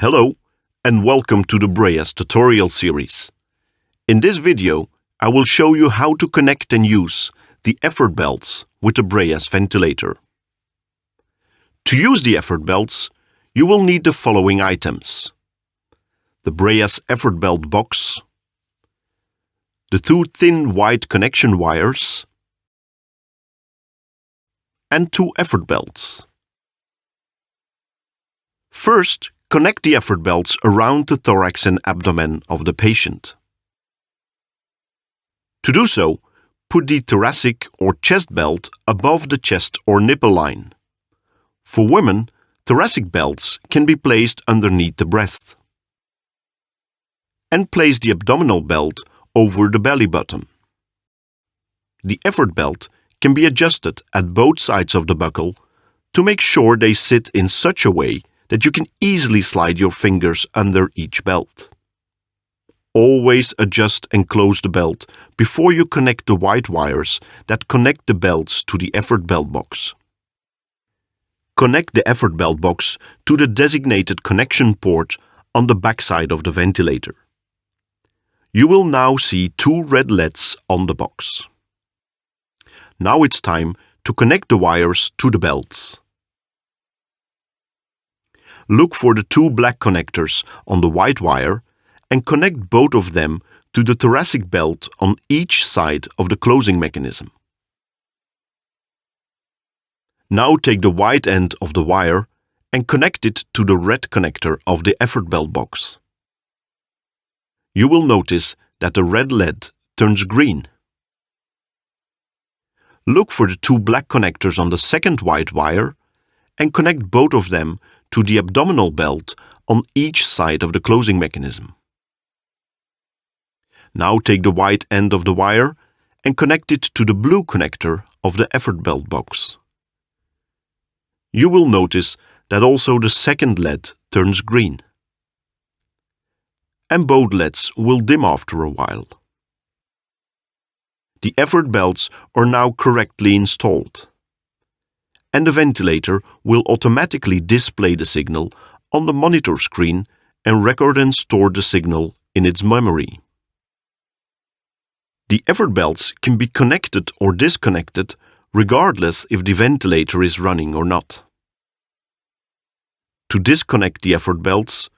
Hello and welcome to the Breas tutorial series. In this video, I will show you how to connect and use the effort belts with the Breas ventilator. To use the effort belts, you will need the following items: the Breas effort belt box, the two thin white connection wires, and two effort belts. First, connect the effort belts around the thorax and abdomen of the patient. To do so, put the thoracic or chest belt above the chest or nipple line. For women, thoracic belts can be placed underneath the breast. And place the abdominal belt over the belly button. The effort belt can be adjusted at both sides of the buckle to make sure they sit in such a way that you can easily slide your fingers under each belt. Always adjust and close the belt before you connect the white wires that connect the belts to the effort belt box. Connect the effort belt box to the designated connection port on the backside of the ventilator. You will now see two red LEDs on the box. Now it's time to connect the wires to the belts. Look for the two black connectors on the white wire and connect both of them to the thoracic belt on each side of the closing mechanism. Now take the white end of the wire and connect it to the red connector of the effort belt box. You will notice that the red LED turns green. Look for the two black connectors on the second white wire and connect both of them to the abdominal belt on each side of the closing mechanism. Now take the white end of the wire and connect it to the blue connector of the effort belt box. You will notice that also the second LED turns green. And both LEDs will dim after a while. The effort belts are now correctly installed, and the ventilator will automatically display the signal on the monitor screen and record and store the signal in its memory. The effort belts can be connected or disconnected regardless if the ventilator is running or not. To disconnect the effort belts,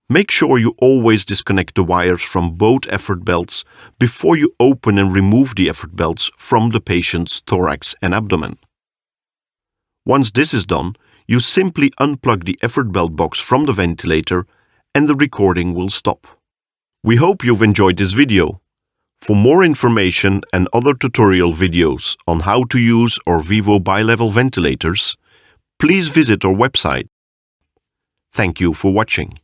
make sure you always disconnect the wires from both effort belts before you open and remove the effort belts from the patient's thorax and abdomen. Once this is done, you simply unplug the effort belt box from the ventilator and the recording will stop. We hope you've enjoyed this video. For more information and other tutorial videos on how to use our Vivo bilevel ventilators, please visit our website. Thank you for watching.